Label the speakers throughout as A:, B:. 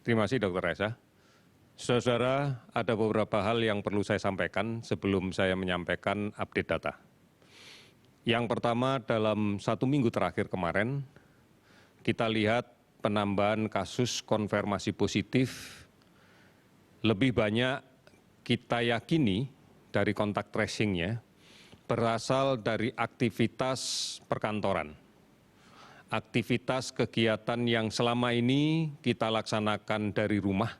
A: Terima kasih Dr. Reza. Saudara, ada beberapa hal yang perlu saya sampaikan sebelum saya menyampaikan update data. Yang pertama, dalam 1 minggu terakhir kemarin, kita lihat penambahan kasus konfirmasi positif lebih banyak kita yakini dari kontak tracing-nya berasal dari aktivitas perkantoran. Aktivitas kegiatan yang selama ini kita laksanakan dari rumah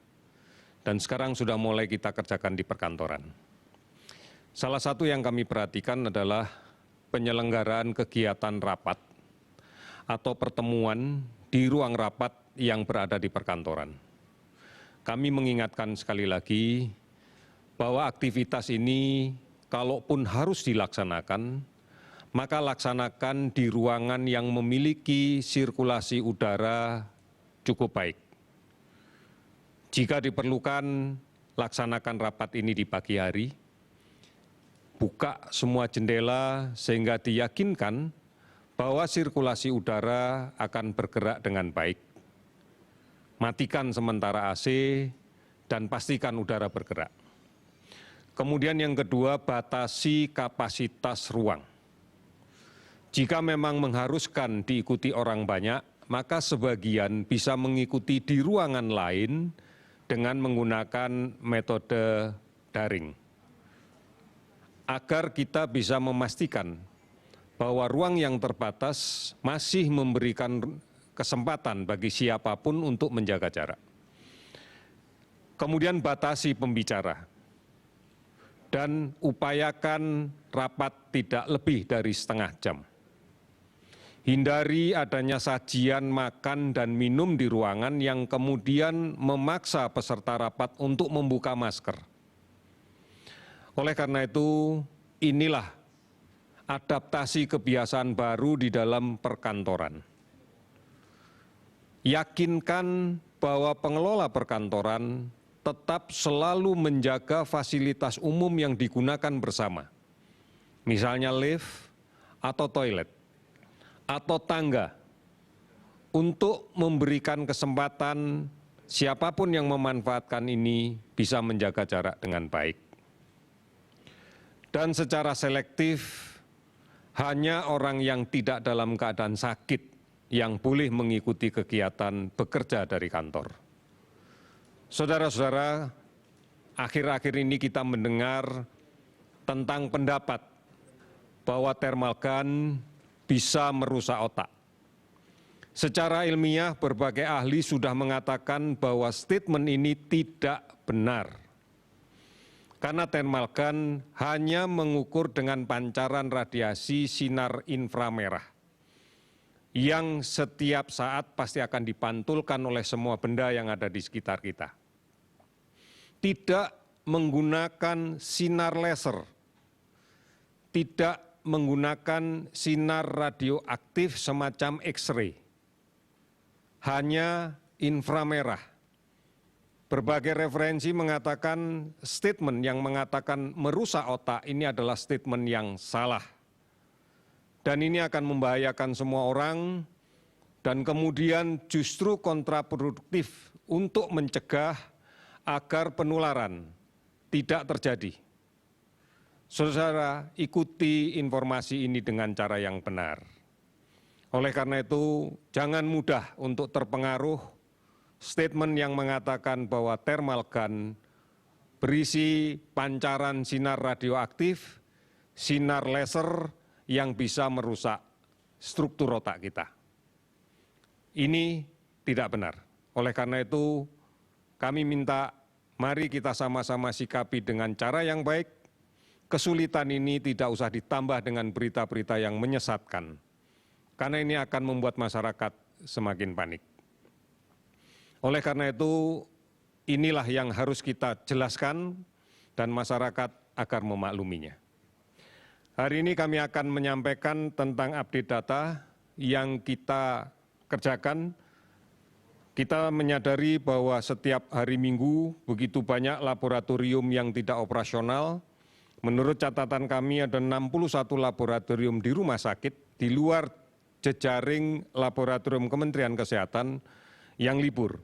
A: dan sekarang sudah mulai kita kerjakan di perkantoran. Salah satu yang kami perhatikan adalah penyelenggaraan kegiatan rapat atau pertemuan di ruang rapat yang berada di perkantoran. Kami mengingatkan sekali lagi bahwa aktivitas ini kalaupun harus dilaksanakan, maka laksanakan di ruangan yang memiliki sirkulasi udara cukup baik. Jika diperlukan, laksanakan rapat ini di pagi hari, buka semua jendela sehingga diyakinkan bahwa sirkulasi udara akan bergerak dengan baik. Matikan sementara AC dan pastikan udara bergerak. Kemudian yang kedua, batasi kapasitas ruang. Jika memang mengharuskan diikuti orang banyak, maka sebagian bisa mengikuti di ruangan lain dengan menggunakan metode daring. Agar kita bisa memastikan bahwa ruang yang terbatas masih memberikan kesempatan bagi siapapun untuk menjaga jarak. Kemudian batasi pembicara dan upayakan rapat tidak lebih dari setengah jam. Hindari adanya sajian makan dan minum di ruangan yang kemudian memaksa peserta rapat untuk membuka masker. Oleh karena itu, inilah adaptasi kebiasaan baru di dalam perkantoran. Yakinkan bahwa pengelola perkantoran tetap selalu menjaga fasilitas umum yang digunakan bersama. Misalnya lift atau toilet, atau tangga, untuk memberikan kesempatan siapapun yang memanfaatkan ini bisa menjaga jarak dengan baik. Dan secara selektif, hanya orang yang tidak dalam keadaan sakit yang boleh mengikuti kegiatan bekerja dari kantor. Saudara-saudara, akhir-akhir ini kita mendengar tentang pendapat bahwa thermal gun bisa merusak otak. Secara ilmiah, berbagai ahli sudah mengatakan bahwa statement ini tidak benar. Karena thermal gun hanya mengukur dengan pancaran radiasi sinar inframerah yang setiap saat pasti akan dipantulkan oleh semua benda yang ada di sekitar kita. Tidak menggunakan sinar laser, tidak menggunakan sinar radioaktif semacam X-ray, hanya inframerah. Berbagai referensi mengatakan statement yang mengatakan merusak otak ini adalah statement yang salah. Dan ini akan membahayakan semua orang dan kemudian justru kontraproduktif untuk mencegah agar penularan tidak terjadi. Saudara, ikuti informasi ini dengan cara yang benar. Oleh karena itu, jangan mudah untuk terpengaruh statement yang mengatakan bahwa thermal gun berisi pancaran sinar radioaktif, sinar laser yang bisa merusak struktur otak kita. Ini tidak benar. Oleh karena itu, kami minta mari kita sama-sama sikapi dengan cara yang baik. Kesulitan ini tidak usah ditambah dengan berita-berita yang menyesatkan, karena ini akan membuat masyarakat semakin panik. Oleh karena itu, inilah yang harus kita jelaskan dan masyarakat agar memakluminya. Hari ini kami akan menyampaikan tentang update data yang kita kerjakan. Kita menyadari bahwa setiap hari Minggu begitu banyak laboratorium yang tidak operasional. Menurut catatan kami ada 61 laboratorium di rumah sakit di luar jejaring laboratorium Kementerian Kesehatan yang libur.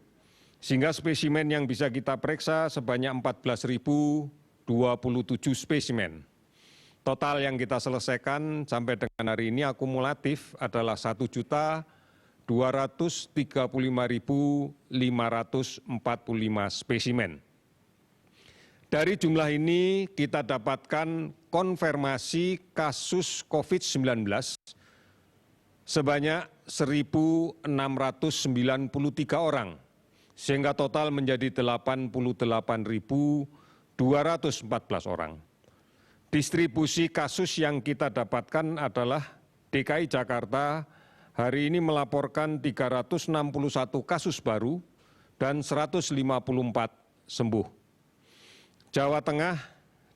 A: sehingga spesimen yang bisa kita periksa sebanyak 14.027 spesimen. Total yang kita selesaikan sampai dengan hari ini akumulatif adalah 1.235.545 spesimen. Dari jumlah ini kita dapatkan konfirmasi kasus COVID-19 sebanyak 1.693 orang, sehingga total menjadi 88.214 orang. Distribusi kasus yang kita dapatkan adalah DKI Jakarta hari ini melaporkan 361 kasus baru dan 154 sembuh. Jawa Tengah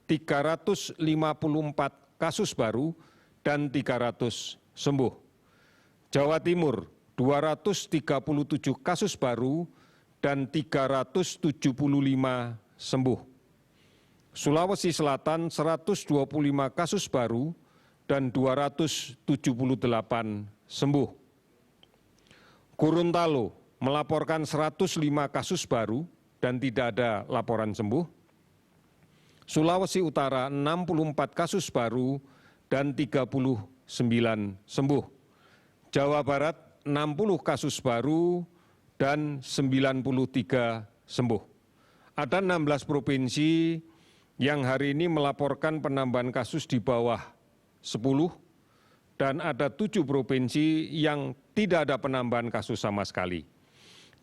A: 354 kasus baru dan 300 sembuh. Jawa Timur 237 kasus baru dan 375 sembuh. Sulawesi Selatan 125 kasus baru dan 278 sembuh. Gorontalo melaporkan 105 kasus baru dan tidak ada laporan sembuh. Sulawesi Utara 64 kasus baru dan 39 sembuh. Jawa Barat 60 kasus baru dan 93 sembuh. Ada 16 provinsi yang hari ini melaporkan penambahan kasus di bawah 10 dan ada 7 provinsi yang tidak ada penambahan kasus sama sekali.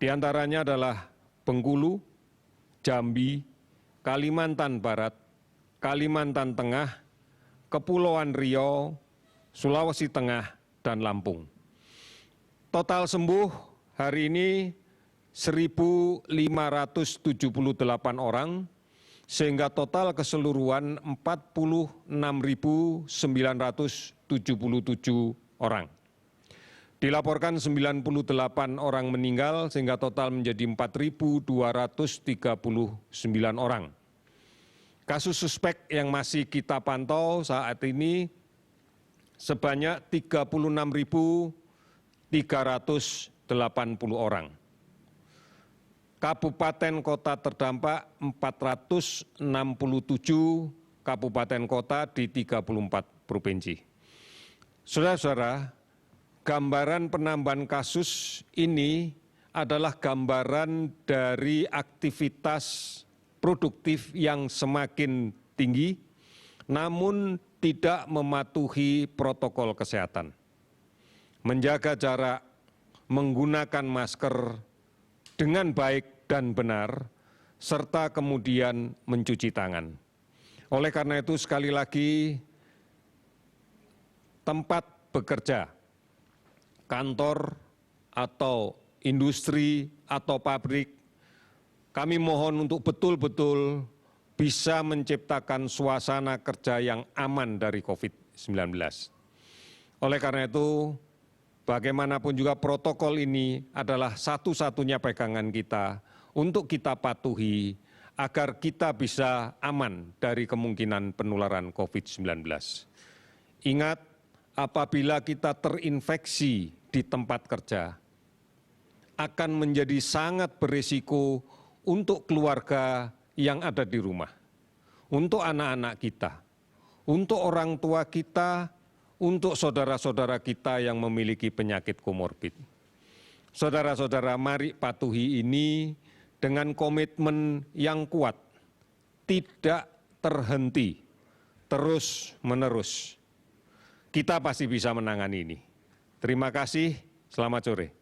A: Di antaranya adalah Bengkulu, Jambi, Kalimantan Barat, Kalimantan Tengah, Kepulauan Riau, Sulawesi Tengah, dan Lampung. Total sembuh hari ini 1.578 orang, sehingga total keseluruhan 46.977 orang. Dilaporkan 98 orang meninggal sehingga total menjadi 4.239 orang. Kasus suspek yang masih kita pantau saat ini sebanyak 36.380 orang. Kabupaten kota terdampak 467 kabupaten kota di 34 provinsi. Saudara-saudara, gambaran penambahan kasus ini adalah gambaran dari aktivitas produktif yang semakin tinggi, namun tidak mematuhi protokol kesehatan. Menjaga jarak, menggunakan masker dengan baik dan benar, serta kemudian mencuci tangan. Oleh karena itu, sekali lagi, tempat bekerja, kantor atau industri atau pabrik, kami mohon untuk betul-betul bisa menciptakan suasana kerja yang aman dari COVID-19. Oleh karena itu, bagaimanapun juga protokol ini adalah satu-satunya pegangan kita untuk kita patuhi agar kita bisa aman dari kemungkinan penularan COVID-19. Ingat, apabila kita terinfeksi di tempat kerja, akan menjadi sangat berisiko untuk keluarga yang ada di rumah, untuk anak-anak kita, untuk orang tua kita, untuk saudara-saudara kita yang memiliki penyakit komorbid. Saudara-saudara, mari patuhi ini dengan komitmen yang kuat, tidak terhenti, terus-menerus. Kita pasti bisa menangani ini. Terima kasih, selamat sore.